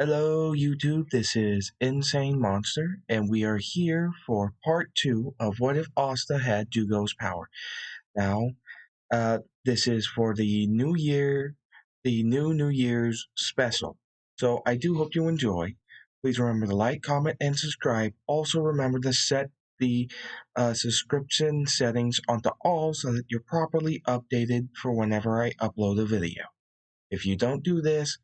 Hello, YouTube. This is Insane Monster, and we are here for part two of What If Asta had Jugo's power. Now, this is for the New Year, the New Year's special. So I do hope you enjoy. Please remember to like, comment, and subscribe. Also, remember to set the subscription settings onto all so that you're properly updated for whenever I upload a video. If you don't do this,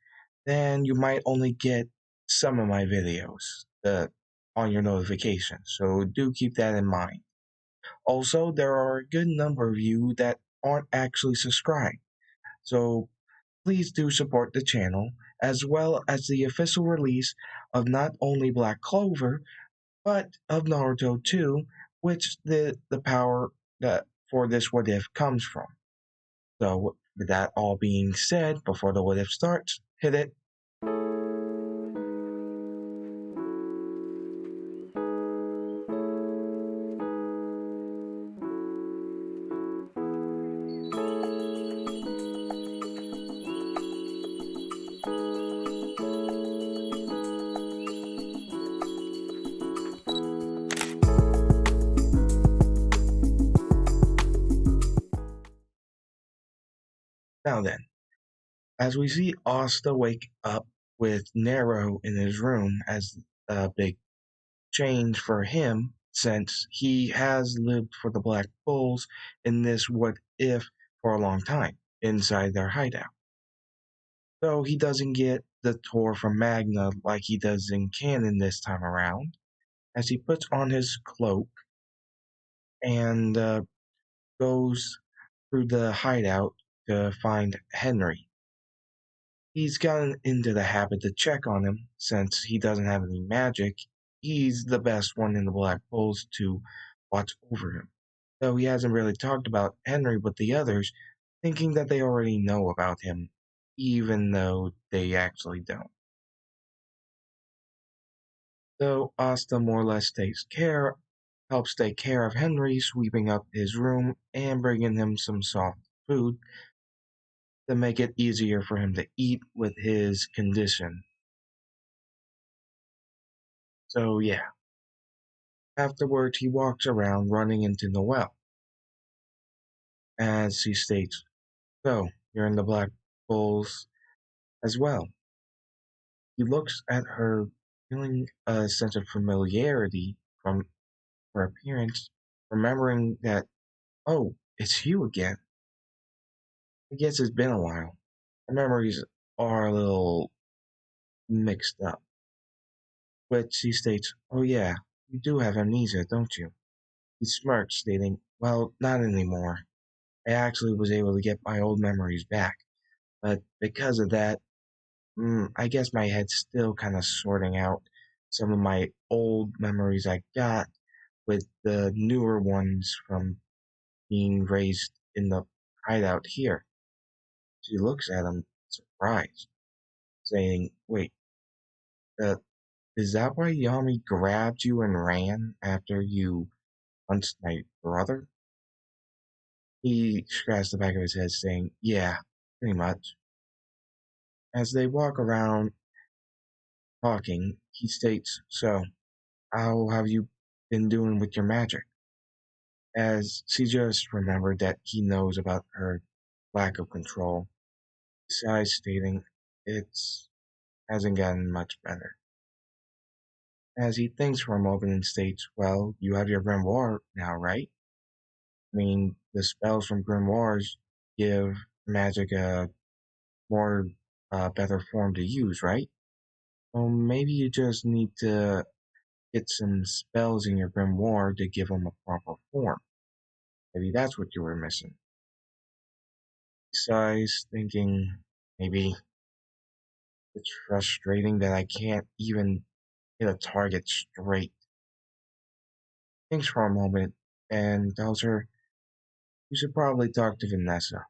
then you might only get some of my videos on your notifications. So do keep that in mind. Also, there are a good number of you that aren't actually subscribed. So please do support the channel as well as the official release of not only Black Clover, but of Naruto too, which the power that for this what if comes from. So with that all being said, before the what if starts, hit it. Now then, as we see Asta wake up with Nero in his room as a big change for him since he has lived for the Black Bulls in this what if for a long time inside their hideout. Though he doesn't get the tour from Magna like he does in canon this time around, as he puts on his cloak and goes through the hideout to find Henry. He's gotten into the habit to check on him since he doesn't have any magic. He's the best one in the Black Bulls to watch over him. Though he hasn't really talked about Henry with the others, thinking that they already know about him, even though they actually don't. So Asta more or less helps take care of Henry, sweeping up his room and bringing him some soft food to make it easier for him to eat with his condition. So yeah. Afterwards, he walks around running into Noelle, as she states, "So, you're in the Black Bulls as well." He looks at her, feeling a sense of familiarity from her appearance, remembering that, oh, it's you again. I guess it's been a while. Her memories are a little mixed up. But she states, "Oh yeah, you do have amnesia, don't you?" He smirks, stating, "Well, not anymore. I actually was able to get my old memories back. But because of that, I guess my head's still kind of sorting out some of my old memories I got with the newer ones from being raised in the hideout here." She looks at him, surprised, saying, "Wait, uh, is that why Yami grabbed you and ran after you punched my brother?" He scratched the back of his head, saying, "Yeah, pretty much." As they walk around talking, he states, "So, how have you been doing with your magic?" As she just remembered that he knows about her lack of control, besides stating it's hasn't gotten much better. As he thinks for a moment and states, "Well, you have your grimoire now, right? I mean, the spells from grimoires give magic a more better form to use, right? Well, maybe you just need to get some spells in your grimoire to give them a proper form. Maybe that's what you were missing." Besides, thinking maybe it's frustrating that I can't even hit a target straight. Thinks for a moment and tells her, "You should probably talk to Vanessa.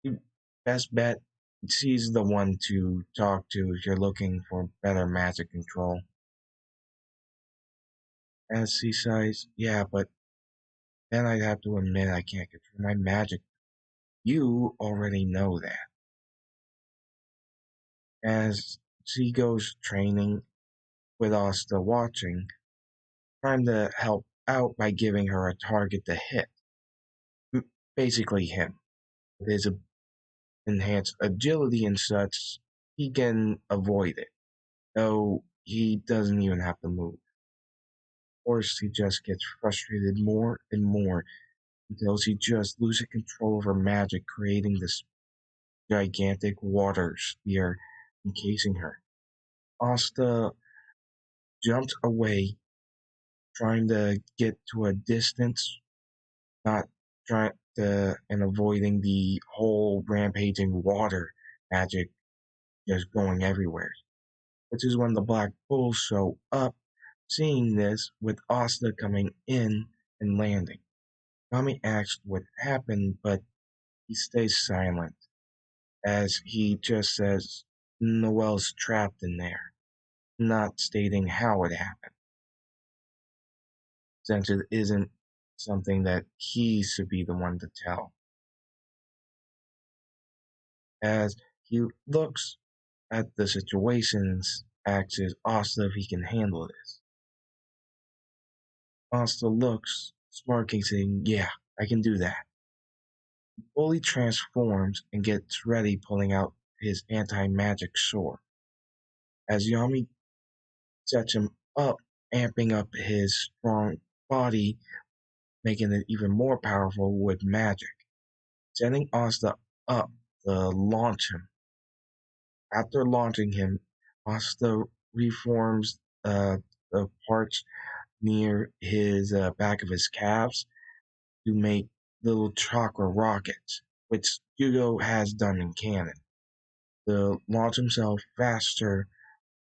You best bet she's the one to talk to if you're looking for better magic control." As she sighs, "Yeah, but then I'd have to admit I can't control my magic. You already know that." As she goes training with Asta watching, trying to help out by giving her a target to hit. Basically, him. With his enhanced agility and such, he can avoid it, though he doesn't even have to move. Of course, he just gets frustrated more and more until she just loses control of her magic, creating this gigantic water sphere encasing her. Asta jumps away, trying to get to a distance, not trying to, and avoiding the whole rampaging water magic just going everywhere. Which is when the Black Bulls show up, seeing this with Asta coming in and landing. Tommy asks what happened, but he stays silent, as he just says Noel's trapped in there, not stating how it happened, since it isn't something that he should be the one to tell. As he looks at the situations, asks Asta if he can handle this. Asta looks, smirking, saying, "Yeah, I can do that." He fully transforms and gets ready, pulling out his anti-magic sword. As Yami sets him up, amping up his strong body, making it even more powerful with magic, setting Asta up to launch him. After launching him, Asta reforms the parts near his back of his calves to make little chakra rockets, which Jugo has done in canon, to launch himself faster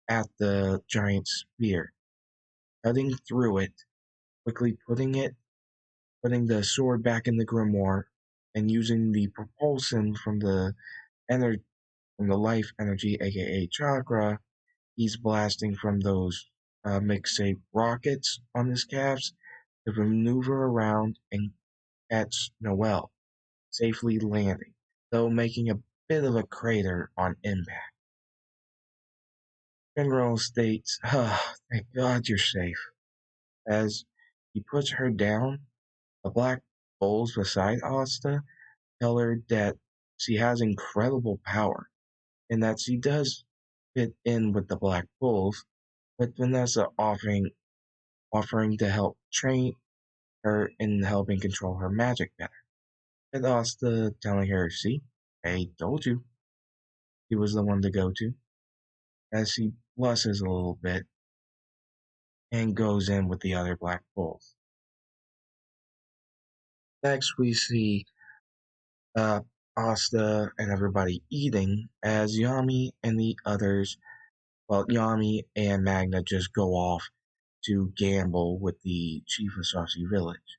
at the giant sphere, cutting through it, quickly putting the sword back in the grimoire, and using the propulsion from the life energy, aka chakra. He's blasting from those mix-shaped rockets on his calves to maneuver around and catch Noel, safely landing, though making a bit of a crater on impact. General states, thank God you're safe. As he puts her down, the Black Bulls beside Asta tell her that she has incredible power and that she does fit in with the Black Bulls, with Vanessa offering to help train her in helping control her magic better. And Asta telling her, "See, I told you he was the one to go to," as she blushes a little bit and goes in with the other Black Bulls. Next, we see uh, Asta and everybody eating as Yami and the others, well, Yami and Magna just go off to gamble with the chief of Saucy Village.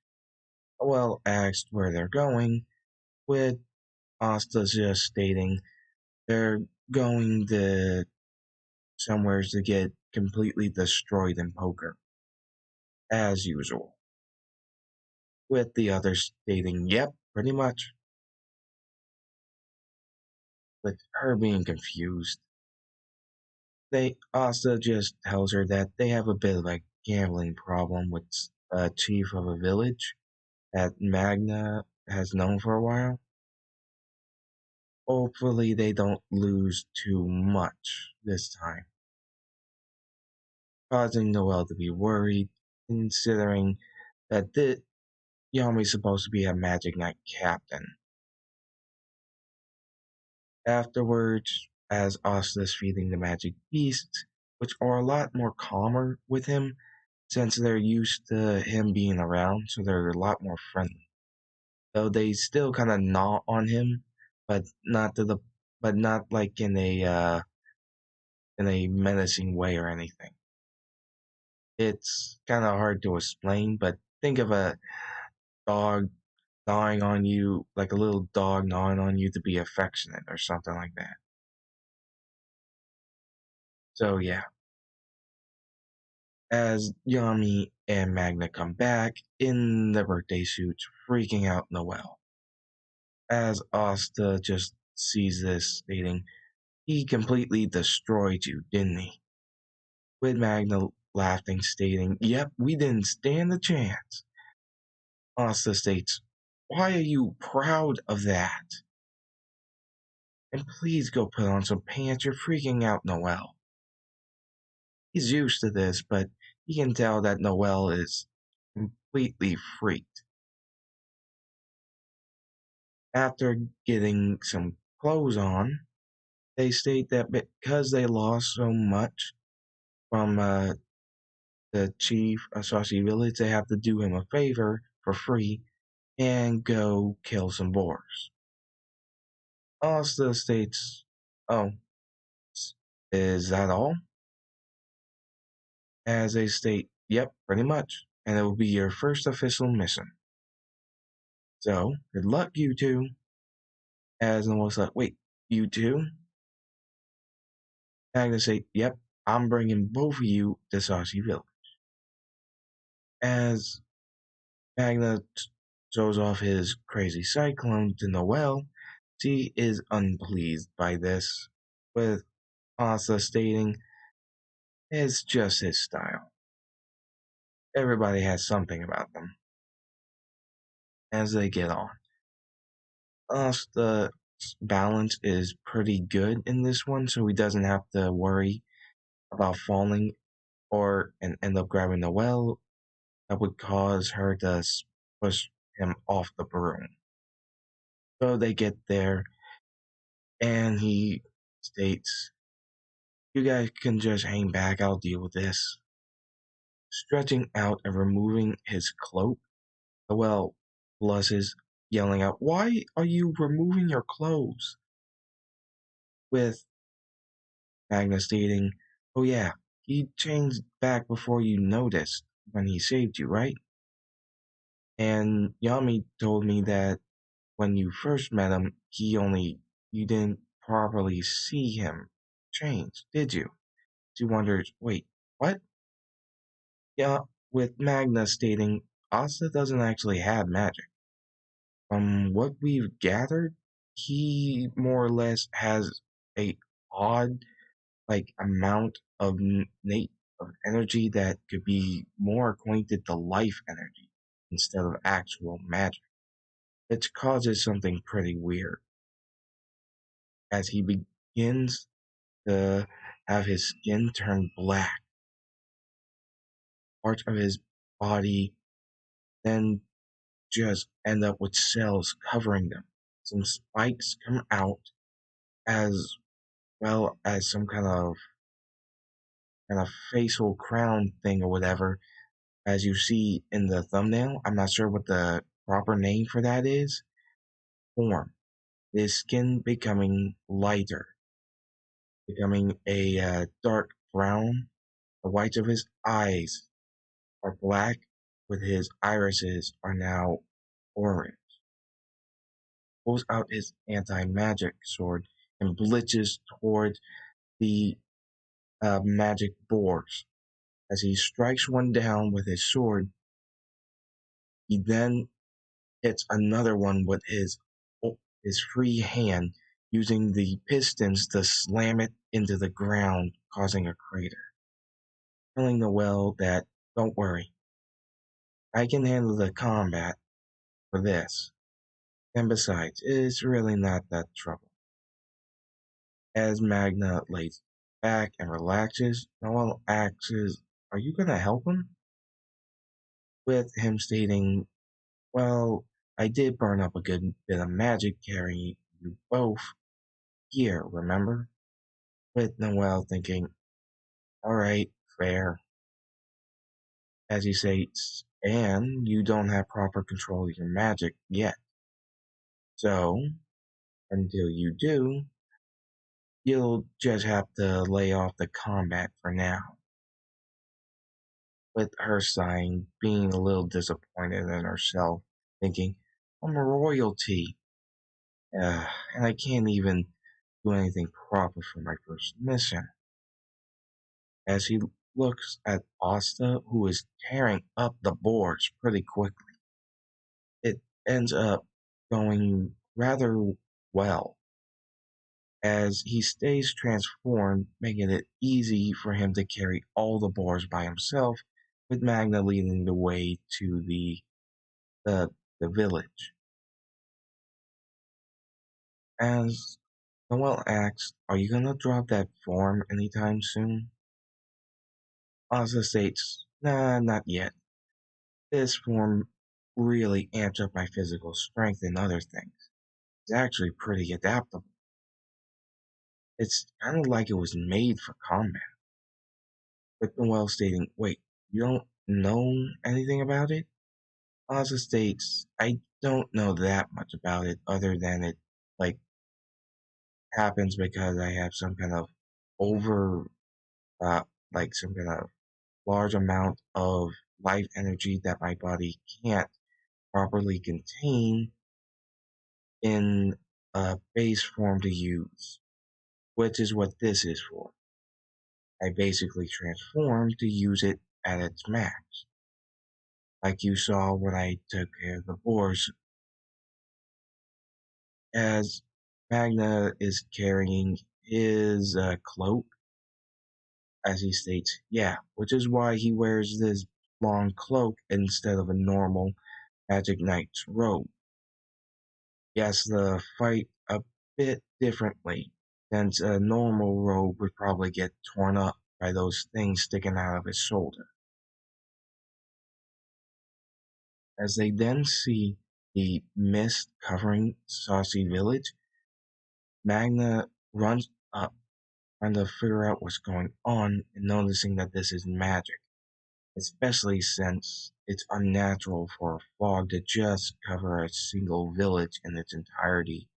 Well, asked where they're going, with Asta just stating they're going to somewhere to get completely destroyed in poker, as usual. With the others stating, "Yep, pretty much," with her being confused. They Asta just tells her that they have a bit of a gambling problem with a chief of a village that Magna has known for a while. Hopefully they don't lose too much this time, causing Noel to be worried, considering that Yami's supposed to be a Magic Knight captain. Afterwards, as Asta's feeding the magic beasts, which are a lot more calmer with him since they're used to him being around, so they're a lot more friendly. Though they still kind of gnaw on him, but not like in a menacing way or anything. It's kind of hard to explain, but think of a dog gnawing on you, like a little dog gnawing on you to be affectionate or something like that. So yeah, as Yami and Magna come back in their birthday suits, freaking out Noel. As Asta just sees this, stating, He completely destroyed you, didn't he? With Magna laughing, stating, "Yep, we didn't stand a chance." Asta states, "Why are you proud of that? And please go put on some pants, you're freaking out, Noelle." He's used to this, but he can tell that Noelle is completely freaked. After getting some clothes on, they state that because they lost so much from the chief of Sashi Village, they have to do him a favor for free and go kill some boars. Asta states, "Oh, is that all?" As they state, "Yep, pretty much. And it will be your first official mission. So, good luck, you two." As Noel's like, "Wait, you two?" Magna say, "Yep, I'm bringing both of you to Sashi Village." As Magna shows off his crazy cyclone to Noelle, she is unpleased by this, with Asta stating it's just his style. Everybody has something about them. As they get on, Asta's balance is pretty good in this one, so he doesn't have to worry about falling and end up grabbing Noelle that would cause her to push him off the broom. So they get there, and he states, "You guys can just hang back, I'll deal with this." Stretching out and removing his cloak, Noelle blushes, yelling out, "Why are you removing your clothes?" With Magna stating, "Oh yeah, he changed back before you noticed when he saved you, right? And Yami told me that when you first met him, you didn't properly see him change, did you?" She wonders, "Wait, what?" Yeah, with Magna stating, Asta doesn't actually have magic. From what we've gathered, he more or less has a odd amount of innate of energy that could be more acquainted to life energy instead of actual magic, which causes something pretty weird. As he begins to have his skin turn black, parts of his body then just end up with cells covering them. Some spikes come out as well as some kind of facial crown thing or whatever, as you see in the thumbnail. I'm not sure what the proper name for that is. Form. His skin becoming lighter, becoming a dark brown. The whites of his eyes are black, with his irises are now orange. Pulls out his anti-magic sword and blitzes toward the magic boars. As he strikes one down with his sword, he then hits another one with his free hand, using the pistons to slam it into the ground, causing a crater. Telling Noelle that, "Don't worry, I can handle the combat for this. And besides, it's really not that trouble." As Magna lays back and relaxes, Noelle asks, "Are you gonna help him?" With him stating, "Well, I did burn up a good bit of magic carrying you both here, remember?" With Noelle thinking, "Alright, fair." As he states, "And you don't have proper control of your magic yet. So, until you do, you'll just have to lay off the combat for now." With her sighing, being a little disappointed in herself, thinking, "I'm a royalty, and I can't even do anything proper for my first mission." As he looks at Asta, who is tearing up the boards pretty quickly, it ends up going rather well, as he stays transformed, making it easy for him to carry all the bars by himself, with Magna leading the way to the, the village. As Noel asks, "Are you gonna drop that form anytime soon?" Asa states, "Nah, not yet. This form really amps up my physical strength and other things. It's actually pretty adaptable. It's kind of like it was made for combat." With Noel stating, "Wait, you don't know anything about it?" Asa states, "I don't know that much about it other than it, like, happens because I have some kind of over, uh, some kind of large amount of life energy that my body can't properly contain in a base form to use, which is what this is for. I basically transform to use it at its max, like you saw when I took care of the boars." As Magna is carrying his cloak, as he states, "Yeah, which is why he wears this long cloak instead of a normal Magic Knight's robe. He has to fight a bit differently, since a normal robe would probably get torn up by those things sticking out of his shoulder." As they then see the mist covering Saucy Village, Magna runs up, trying to figure out what's going on and noticing that this is magic, especially since it's unnatural for a fog to just cover a single village in its entirety,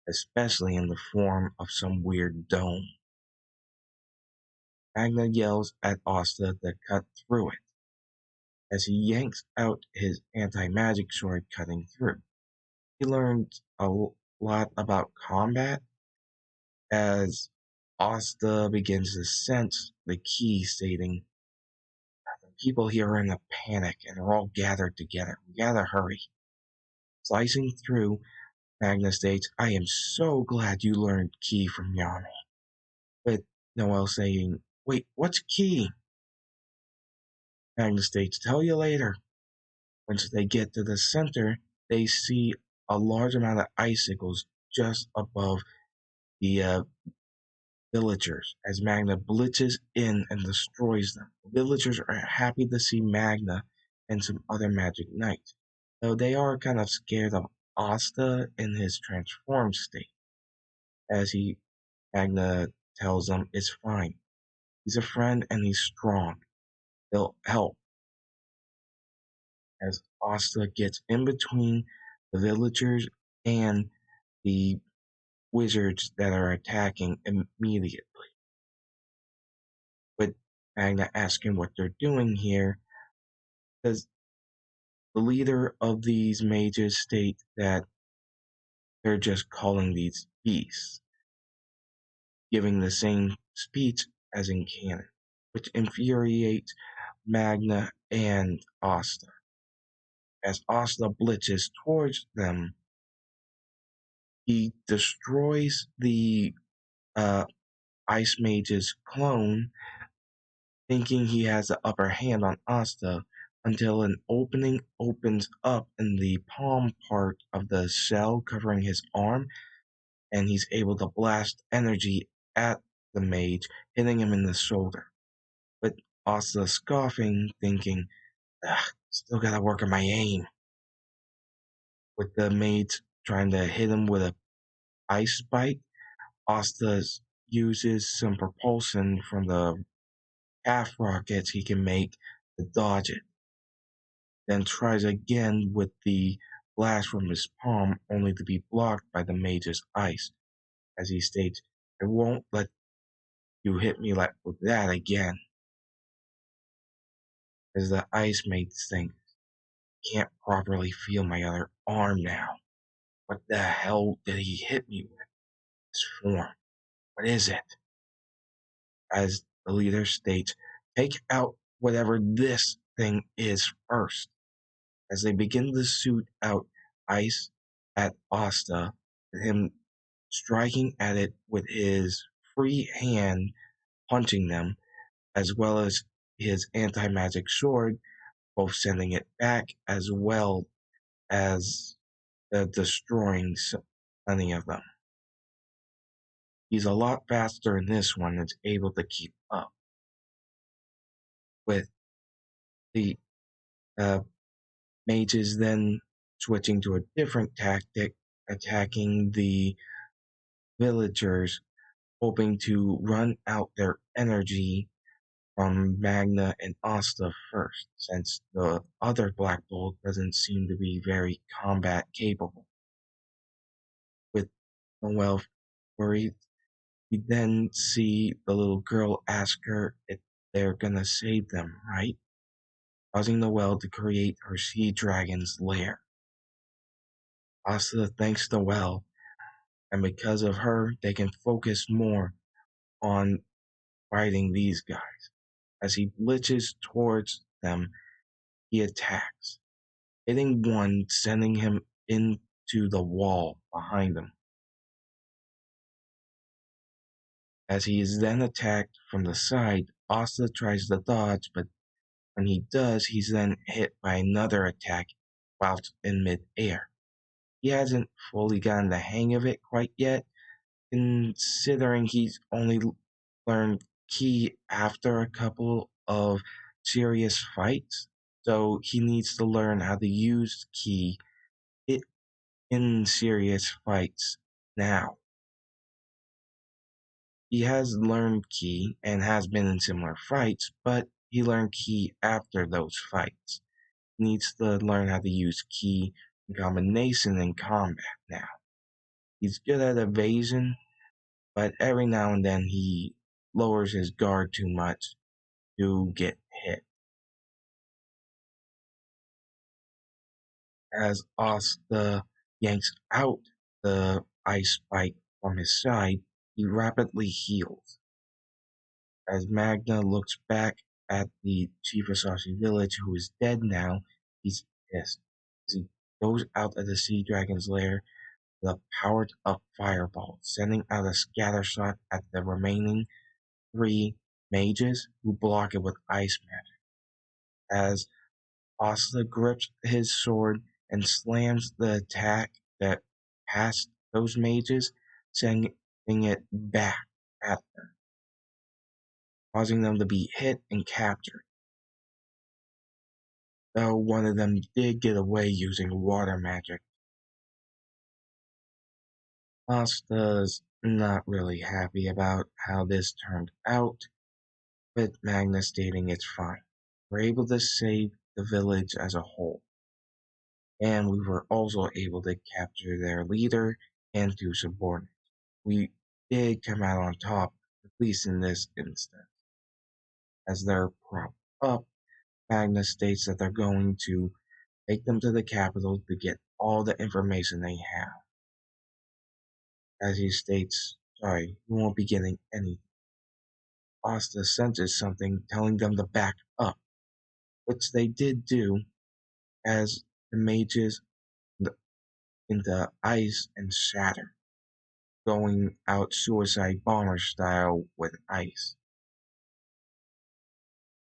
especially in the form of some weird dome. Magna yells at Asta to cut through it, as he yanks out his anti-magic sword cutting through. He learns a lot about combat as Asta begins to sense the key, stating, "The people here are in a panic and are all gathered together. We gotta hurry." Slicing through, Magna states, "I am so glad you learned key from Yanni." With Noel saying, "Wait, what's key?" Magna states, "Tell you later." Once they get to the center, they see a large amount of icicles just above the villagers as Magna blitzes in and destroys them. The villagers are happy to see Magna and some other magic knights, though they are kind of scared of Asta in his transformed state, as Magna tells them it's fine. He's a friend and he's strong. He'll help. As Asta gets in between the villagers and the wizards that are attacking immediately. With Magna asking what they're doing here, because the leader of these mages state that they're just calling these beasts, giving the same speech as in canon, which infuriates Magna and Asta. As Asta blitzes towards them, he destroys the uh, Ice Mage's clone, thinking he has the upper hand on Asta, until an opening opens up in the palm part of the shell covering his arm, and he's able to blast energy at the mage, hitting him in the shoulder. But Asta scoffing, thinking, "Still gotta work on my aim." With the mage trying to hit him with a ice spike, Asta uses some propulsion from the half rockets he can make to dodge it, then tries again with the blast from his palm, only to be blocked by the mage's ice, as he states, "I won't let you hit me like with that again." As the ice mage thinks, "Can't properly feel my other arm now. What the hell did he hit me with? This form. What is it?" As the leader states, "Take out whatever this thing is first." As they begin to shoot out ice at Asta, him striking at it with his free hand, punching them, as well as his anti-magic sword, both sending it back as well as destroying many of them. He's a lot faster in this one and is able to keep up with the uh, mages, then switching to a different tactic, attacking the villagers, hoping to run out their energy from Magna and Asta first, since the other Black Bolt doesn't seem to be very combat capable. With Noelle worried, we then see the little girl ask her if they're gonna save them, right? Causing Noelle to create her sea dragon's lair. Asta thanks Noelle, and because of her, they can focus more on fighting these guys. As he glitches towards them, he attacks, hitting one, sending him into the wall behind him. As he is then attacked from the side, Asta tries to dodge, but when he does, he's then hit by another attack whilst in mid-air. He hasn't fully gotten the hang of it quite yet, considering he's only learned Ki after a couple of serious fights. So he needs to learn how to use Ki in serious fights now. He has learned Ki and has been in similar fights, but he learned Ki after those fights. He needs to learn how to use Ki in combination in combat now. He's good at evasion, but every now and then he lowers his guard too much to get hit. As Asta yanks out the ice spike from his side, he rapidly heals. As Magna looks back at the Chief of Sashi village, who is dead now, he's pissed. As he goes out of the Sea Dragon's lair with a powered up fireball, sending out a scatter shot at the remaining 3 mages who block it with ice magic. As Asta grips his sword and slams the attack that passed those mages, sending it back at them, causing them to be hit and captured. Though one of them did get away using water magic. Asta's not really happy about how this turned out, with Magna stating it's fine. We're able to save the village as a whole, and we were also able to capture their leader and 2 subordinates. We did come out on top, at least in this instance. As they're propped up, Magna states that they're going to take them to the capital to get all the information they have. As he states, sorry, you won't be getting anything. Asta senses something telling them to back up, which they did do as the mages into ice and shatter, going out suicide bomber style with ice.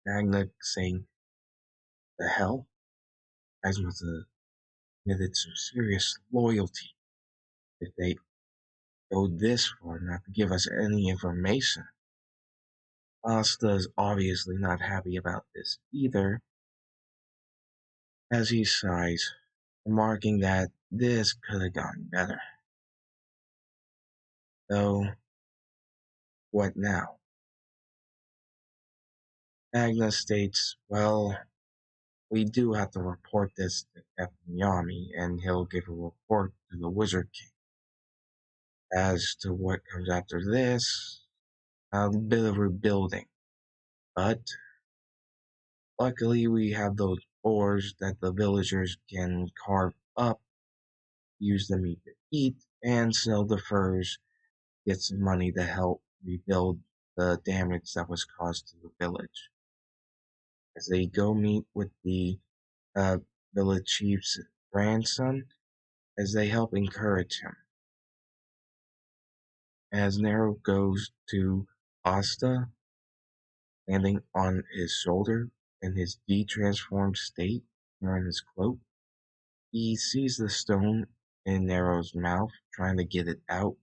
Magna saying, the hell? Guys must have committed some serious loyalty if they go this far not to give us any information. Asta is obviously not happy about this either, as he sighs, remarking that this could have gone better. Though, what now? Magna states, well, we do have to report this to Captain Yami, and he'll give a report to the Wizard King. As to what comes after this, a bit of rebuilding. But, luckily we have those ores that the villagers can carve up, use the meat to eat, and sell the furs, get some money to help rebuild the damage that was caused to the village. As they go meet with the village chief's grandson, as they help encourage him. as Nero goes to Asta, landing on his shoulder in his de-transformed state, wearing his cloak. He sees the stone in Nero's mouth, trying to get it out,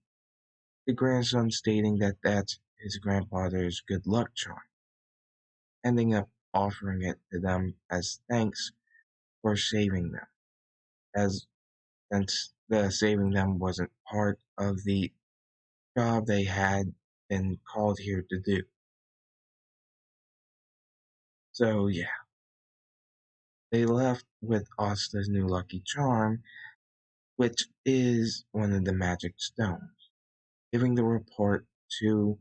the grandson stating that that's his grandfather's good luck charm, ending up offering it to them as thanks for saving them, as since the saving them wasn't part of the job they had been called here to do. So yeah, they left with Asta's new lucky charm, which is one of the magic stones, giving the report to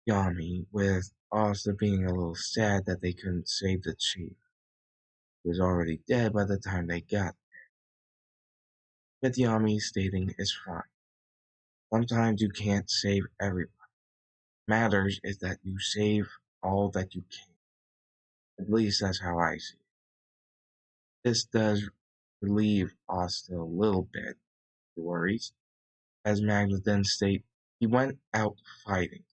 Yami, with Asta being a little sad that they couldn't save the chief, who was already dead by the time they got, with Yami stating it's fine. Sometimes you can't save everyone. Matters is that you save all that you can. At least that's how I see it. This does relieve Asta a little bit, the worries, as Magna then state he went out fighting,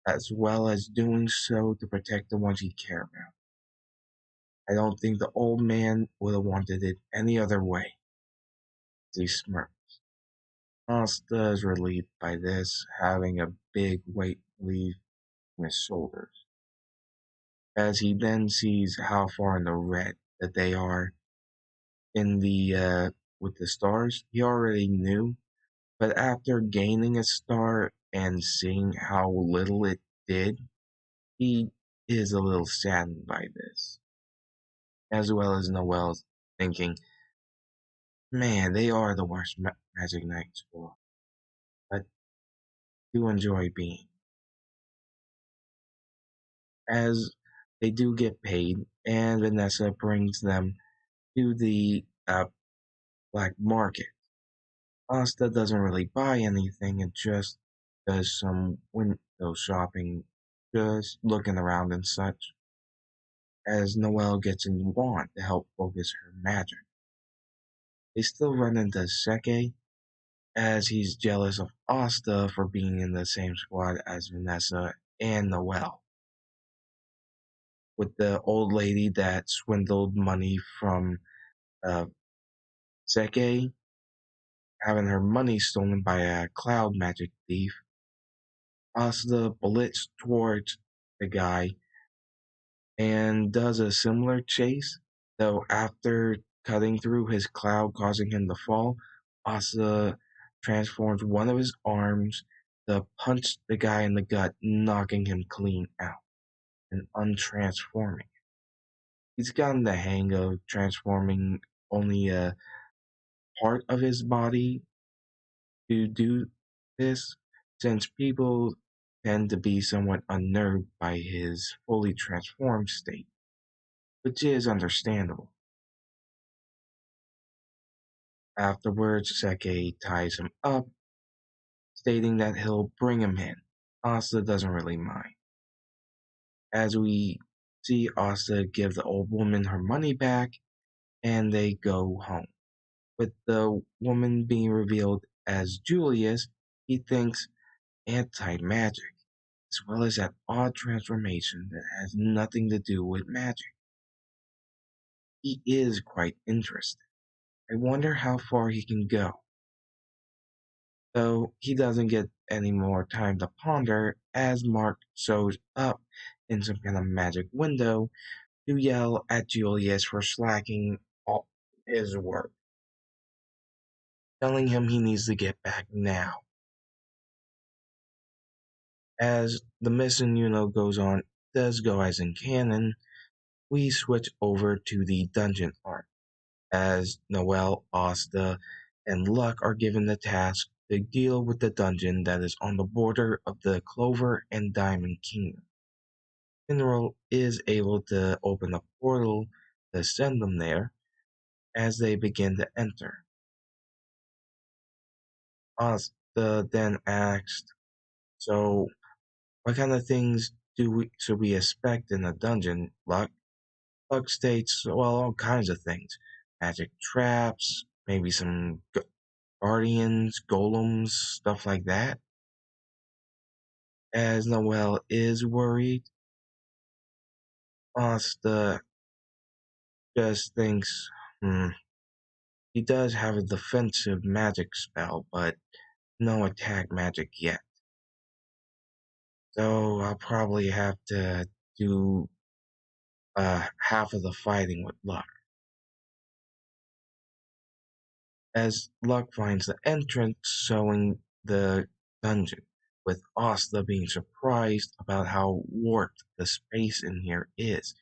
as well as doing so to protect the ones he cared about. I don't think the old man would have wanted it any other way. He smirked. Asta is relieved by this, having a big weight leave from his shoulders, as he then sees how far in the red that they are in the with the stars. He already knew, but after gaining a star and seeing how little it did, he is a little saddened by this, as well as Noel's thinking, man, they are the worst Magic Knights for, but do enjoy being, as they do get paid, and Vanessa brings them to the black market. Asta doesn't really buy anything and just does some window shopping, just looking around and such, as Noelle gets a new wand to help focus her magic. They still run into Seke, as he's jealous of Asta for being in the same squad as Vanessa and Noelle, with the old lady that swindled money from uh, Seke having her money stolen by a cloud magic thief. Asta bullets towards the guy and does a similar chase, though after cutting through his cloud causing him to fall, Asta transforms one of his arms to punch the guy in the gut, knocking him clean out and untransforming. He's gotten the hang of transforming only a part of his body to do this, since people tend to be somewhat unnerved by his fully transformed state, which is understandable. Afterwards, Seke ties him up, stating that he'll bring him in. Asta doesn't really mind, as we see Asta give the old woman her money back and they go home. With the woman being revealed as Julius, he thinks anti-magic, as well as that odd transformation that has nothing to do with magic. He is quite interested. I wonder how far he can go. Though he doesn't get any more time to ponder, as Mark shows up in some kind of magic window to yell at Julius for slacking off his work, telling him he needs to get back now. As the mission, goes on, does go as in canon, we switch over to the dungeon arc, as Noel, Asta, and Luck are given the task to deal with the dungeon that is on the border of the Clover and Diamond Kingdom. Mineral is able to open a portal to send them there as they begin to enter. Asta then asked, so what kind of things should we expect in a dungeon, Luck? Luck states, well, all kinds of things. Magic traps, maybe some guardians, golems, stuff like that. As Noel is worried, Asta just thinks, hmm, he does have a defensive magic spell, but no attack magic yet. So I'll probably have to do half of the fighting with Luck. As Luck finds the entrance showing the dungeon, with Asta being surprised about how warped the space in here is,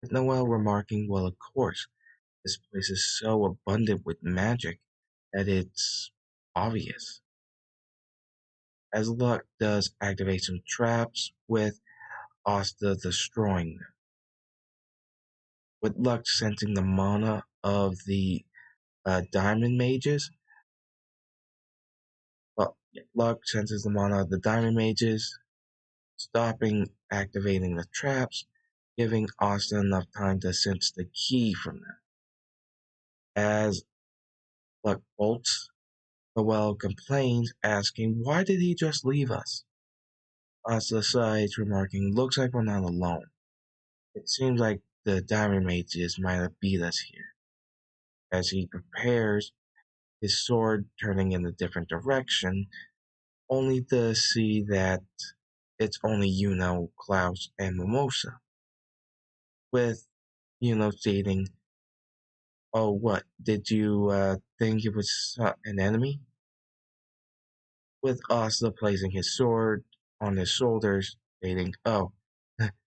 with Noel remarking, well, of course, this place is so abundant with magic that it's obvious. As Luck does activate some traps, with Asta destroying them, with Luck sensing the mana of the diamond mages. Well, Luck senses the mana of the diamond mages, stopping activating the traps, giving Asta enough time to sense the key from them. As Luck bolts, Noel complains, asking, why did he just leave us? Asta sighs, remarking, looks like we're not alone. It seems like the diamond mages might have beat us here. As he prepares, his sword turning in a different direction, only to see that it's only Klaus, and Mimosa. With stating, oh, what? Did you think it was an enemy? With Asta placing his sword on his shoulders, stating, oh,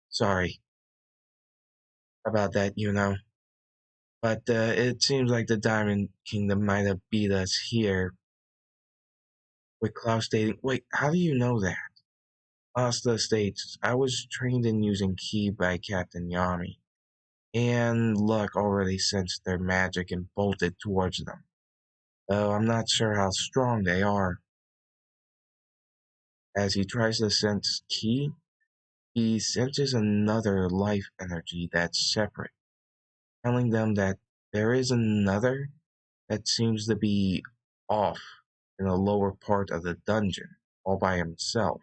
sorry about that. But it seems like the Diamond Kingdom might have beat us here. With Klaus stating, wait, how do you know that? Asta states, I was trained in using ki by Captain Yami, and Luck already sensed their magic and bolted towards them. Though I'm not sure how strong they are. As he tries to sense ki, he senses another life energy that's separate, telling them that there is another that seems to be off in the lower part of the dungeon, all by himself.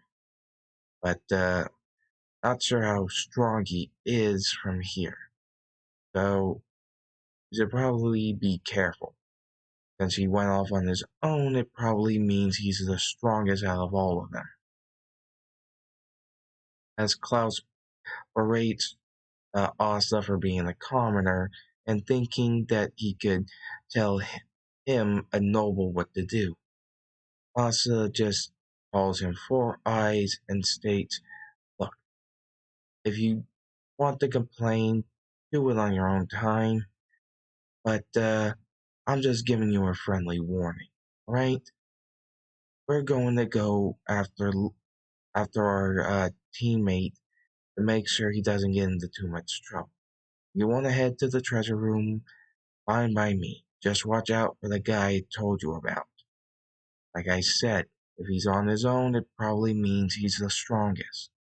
But not sure how strong he is from here. So you should probably be careful. Since he went off on his own, it probably means he's the strongest out of all of them. As Klaus berates Asta for being a commoner and thinking that he could tell him, a noble, what to do. Asta just calls him Four Eyes and states, look, if you want to complain, do it on your own time, but I'm just giving you a friendly warning, right? We're going to go after our teammate to make sure he doesn't get into too much trouble. You want to head to the treasure room? Fine by me. Just watch out for the guy I told you about. Like I said, if he's on his own, it probably means he's the strongest.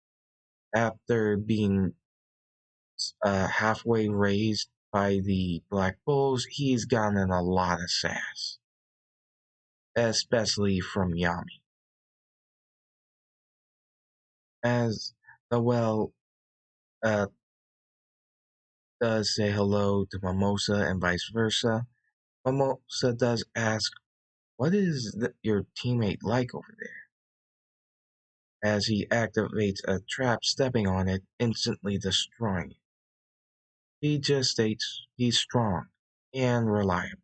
After being halfway raised by the Black Bulls, he's gotten a lot of sass, especially from Yami. As Noel uh, does say hello to Mimosa and vice versa, Mimosa does ask, what is your teammate like over there? As he activates a trap, stepping on it, instantly destroying it. He just states he's strong and reliable,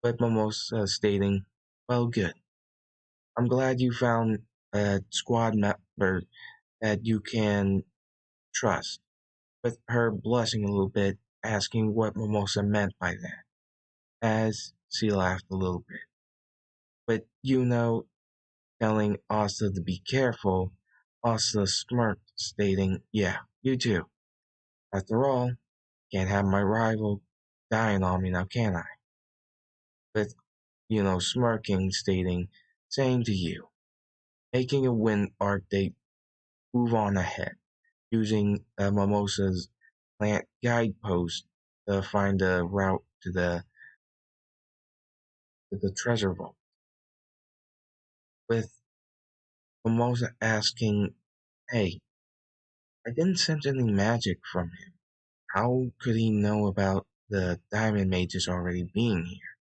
with Mimosa stating, well, good. I'm glad you found a squad member that you can trust, with her blushing a little bit, asking what Mimosa meant by that, as she laughed a little bit. But telling Asta to be careful, Asta smirked, stating, yeah, you too. After all, can't have my rival dying on me now, can I? With, smirking, stating, same to you. Making a wind arc, they move on ahead, using Mimosa's plant guidepost to find a route to the treasure vault. With Mimosa asking, "Hey, I didn't sense any magic from him. How could he know about the diamond mages already being here?"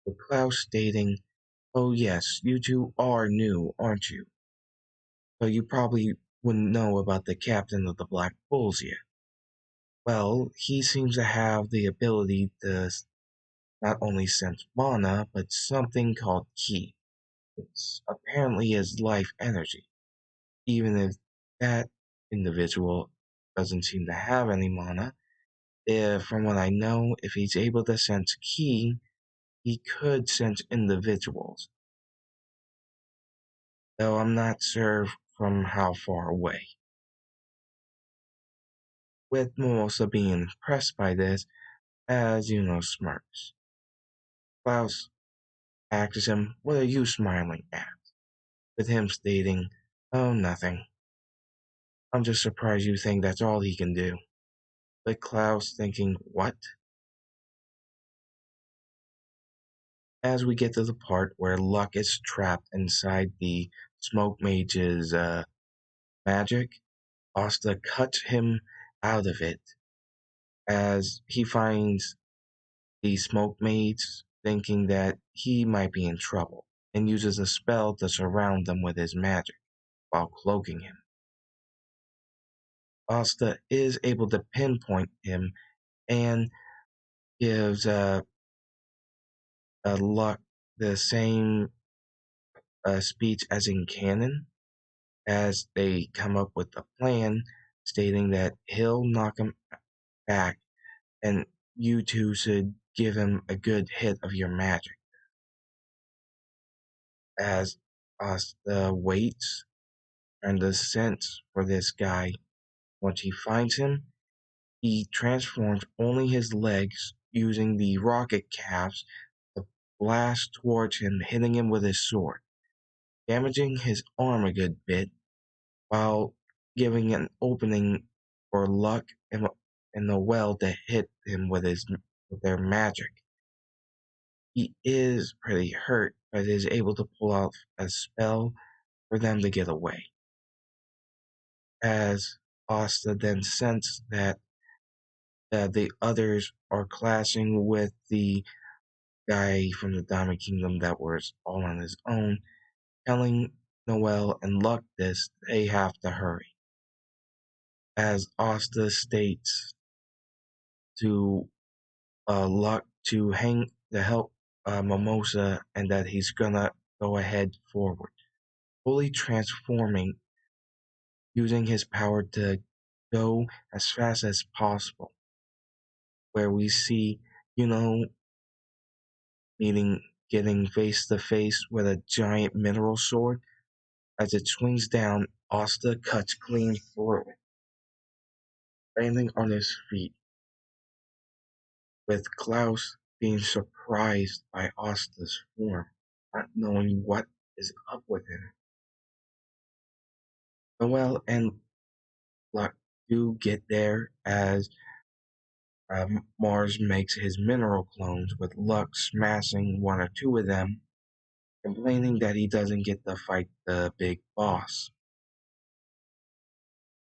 With Klaus stating, "Oh yes, you two are new, aren't you? So you probably wouldn't know about the captain of the Black Bulls yet. Well, he seems to have the ability to not only sense mana, but something called ki. It's apparently his life energy. Even if that individual doesn't seem to have any mana, if, from what I know, if he's able to sense ki, he could sense individuals, though I'm not sure from how far away." With Mimosa being impressed by this, as smirks. Klaus asks him, "What are you smiling at?" With him stating, "Oh, nothing. I'm just surprised you think that's all he can do." But Klaus thinking, "What?" As we get to the part where Luck is trapped inside the Smoke Mage's magic, Asta cuts him out of it as he finds the Smoke Mage thinking that he might be in trouble and uses a spell to surround them with his magic while cloaking him. Asta is able to pinpoint him and gives Luck the same speech as in canon, as they come up with a plan stating that he'll knock him back and you two should give him a good hit of your magic. As Asta waits and the sense for this guy, once he finds him, he transforms only his legs using the rocket calves to blast towards him, hitting him with his sword, damaging his arm a good bit, while giving an opening for Luck and the well to hit him with their magic. He is pretty hurt, but is able to pull off a spell for them to get away. As Asta then senses that the others are clashing with the guy from the Diamond Kingdom that was all on his own, telling Noel and Luck this, they have to hurry. As Asta states to Luck to help Mimosa and that he's gonna go ahead forward, fully transforming, using his power to go as fast as possible. Where we see, you know, meeting getting face to face with a giant mineral sword. As it swings down, Asta cuts clean through it, landing on his feet, with Klaus being surprised by Asta's form, not knowing what is up with him. Noel and Luck do get there as Mars makes his mineral clones, with Luck smashing one or two of them, complaining that he doesn't get to fight the big boss,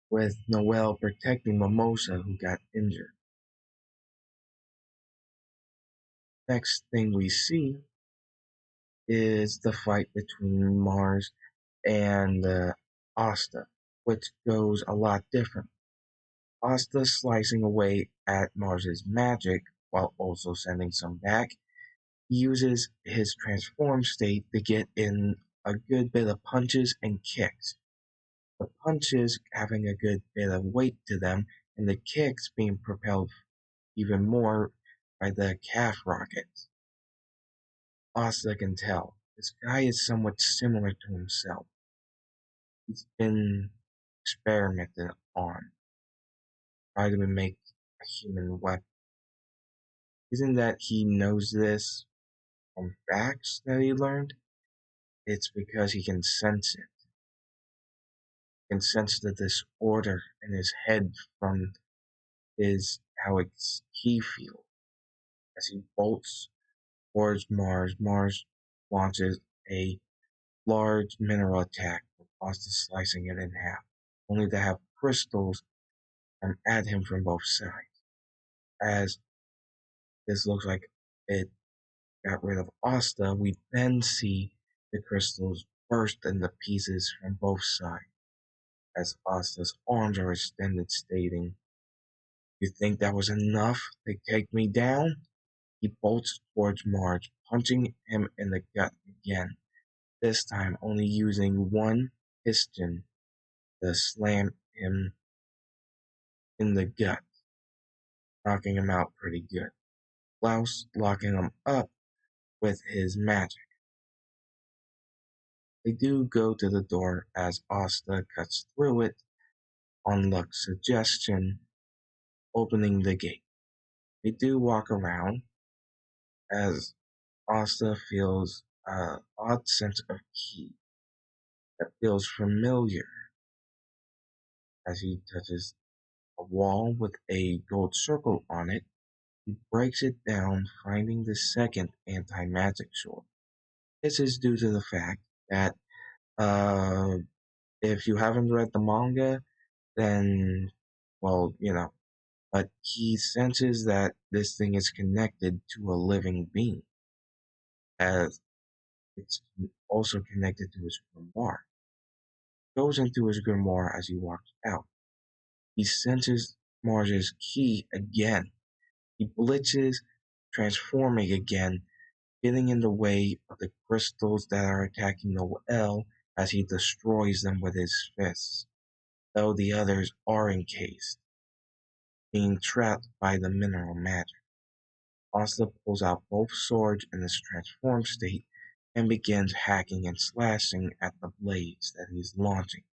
with Noel protecting Mimosa, who got injured. Next thing we see is the fight between Mars and Asta, which goes a lot different. Asta slicing away at Mars's magic while also sending some back. He uses his transform state to get in a good bit of punches and kicks. The punches having a good bit of weight to them, and the kicks being propelled even more by the calf rockets. Asta can tell this guy is somewhat similar to himself. He's been experimented on, trying to make a human weapon. Isn't that he knows this from facts that he learned? It's because he can sense it. He can sense the disorder in his head from he feels as he bolts towards Mars. Mars launches a large mineral attack, with Asta slicing it in half, only to have crystals come at him from both sides. As this looks like it got rid of Asta, we then see the crystals burst into pieces from both sides, as Asta's arms are extended, stating, "You think that was enough to take me down?" He bolts towards Marge, punching him in the gut again, this time only using one piston to slam him in the gut, knocking him out pretty good. Klaus locking him up with his magic. They do go to the door as Asta cuts through it on Luck's suggestion, opening the gate. They do walk around as Asta feels an odd sense of key that feels familiar as he touches a wall with a gold circle on it. He breaks it down, finding the second anti-magic sword. This is due to the fact that uh, if you haven't read the manga, then, well, but he senses that this thing is connected to a living being, as it's also connected to his grimoire. He goes into his grimoire as he walks out. He senses Marge's key again. He blitzes, transforming again, getting in the way of the crystals that are attacking Noel as he destroys them with his fists, though the others are encased, being trapped by the mineral magic. Asta pulls out both swords in his transformed state and begins hacking and slashing at the blades that he's launching,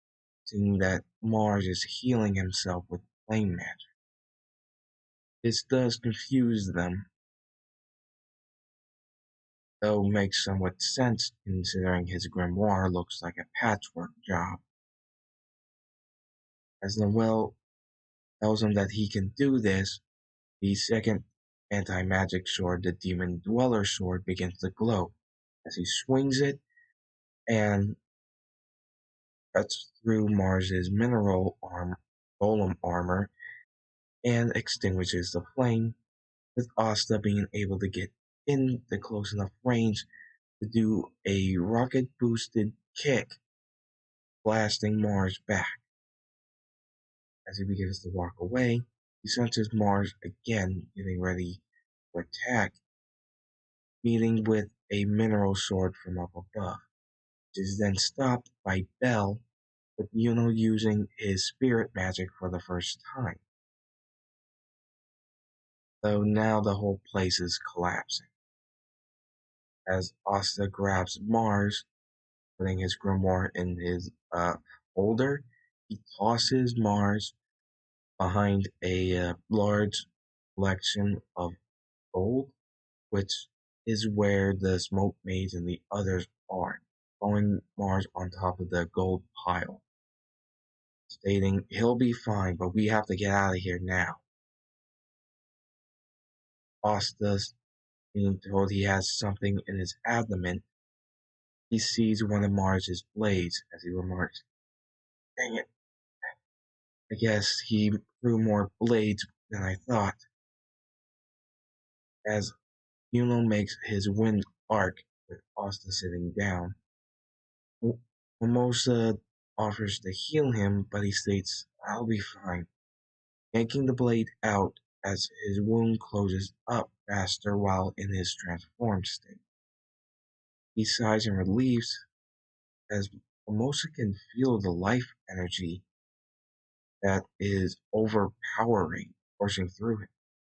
seeing that Mars is healing himself with flame magic. This does confuse them, though makes somewhat sense considering his grimoire looks like a patchwork job. As Noel tells him that he can do this, the second anti-magic sword, the Demon Dweller sword, begins to glow as he swings it and cuts through Mars's mineral golem armor and extinguishes the flame, with Asta being able to get in the close enough range to do a rocket-boosted kick, blasting Mars back. As he begins to walk away, he senses Mars again getting ready to attack, meeting with a mineral sword from up above, which is then stopped by Bell, with Yuno using his spirit magic for the first time. Though now the whole place is collapsing. As Asta grabs Mars, putting his grimoire in his holder, he tosses Mars behind a large collection of gold, which is where the smoke maids and the others are, throwing Mars on top of the gold pile, stating, "He'll be fine, but we have to get out of here now." Asta's being told he has something in his abdomen. He sees one of Mars's blades as he remarks, "Dang it, I guess he threw more blades than I thought." As Yuno makes his wind arc with Asta sitting down, Mimosa offers to heal him, but he states, "I'll be fine," yanking the blade out as his wound closes up faster while in his transformed state. He sighs in relief as Mimosa can feel the life energy that is overpowering, coursing through him.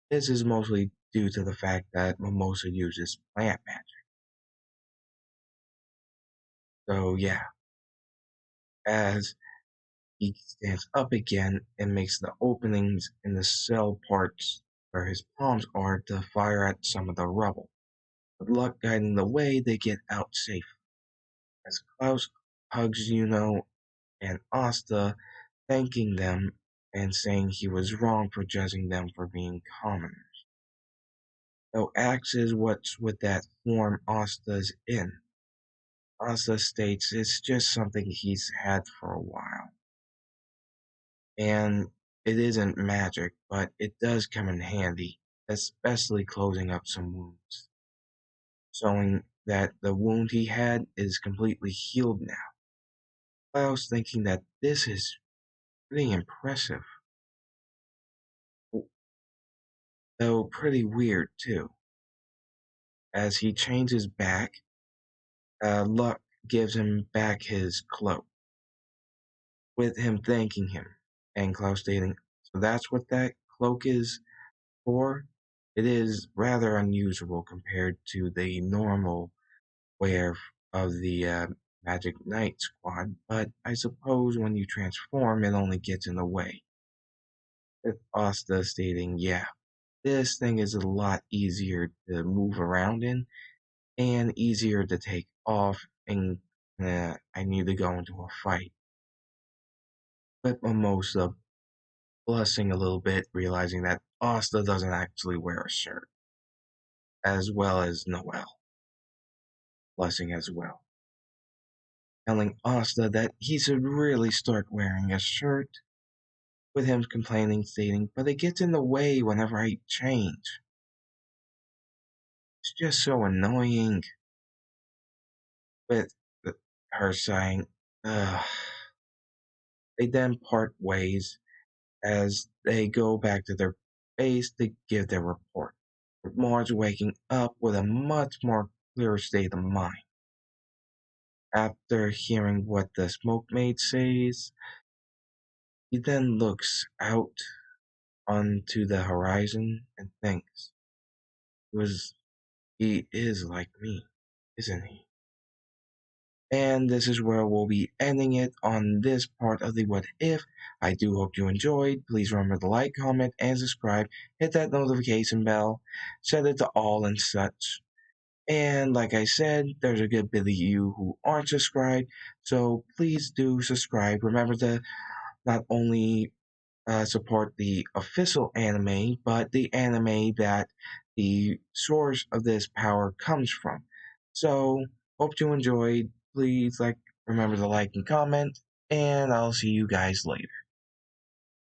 This is mostly due to the fact that Mimosa uses plant magic. So yeah, as he stands up again and makes the openings in the cell parts where his palms are to fire at some of the rubble. With Luck guiding the way, they get out safe. As Klaus hugs Yuno and Asta, thanking them and saying he was wrong for judging them for being commoners. Though asks what's with that form Asta's in. Asta states it's just something he's had for a while. And it isn't magic, but it does come in handy, especially closing up some wounds, showing that the wound he had is completely healed now. I was thinking that this is pretty impressive, though pretty weird too. As he changes back, Luck gives him back his cloak, with him thanking him, and Klaus stating, "So that's what that cloak is for?" It is rather unusual compared to the normal wear of the Magic Knight squad, but I suppose when you transform, it only gets in the way. With Asta stating, "Yeah, this thing is a lot easier to move around in and easier to take off, and I need to go into a fight." With Mimosa blushing a little bit, realizing that Asta doesn't actually wear a shirt, as well as Noel blushing as well, telling Asta that he should really start wearing a shirt, with him complaining, stating, "But it gets in the way whenever I change. It's just so annoying." With her sighing, ugh. They then part ways as they go back to their base to give their report, with Marge waking up with a much more clearer state of mind. After hearing what the smoke maid says, he then looks out onto the horizon and thinks, he is like me, isn't he?" And this is where we'll be ending it on this part of the What If. I do hope you enjoyed. Please remember to like, comment, and subscribe. Hit that notification bell. Set it to all and such. And like I said, there's a good bit of you who aren't subscribed. So please do subscribe. Remember to not only support the official anime, but the anime that the source of this power comes from. So, hope you enjoyed. Please remember to like and comment, and I'll see you guys later.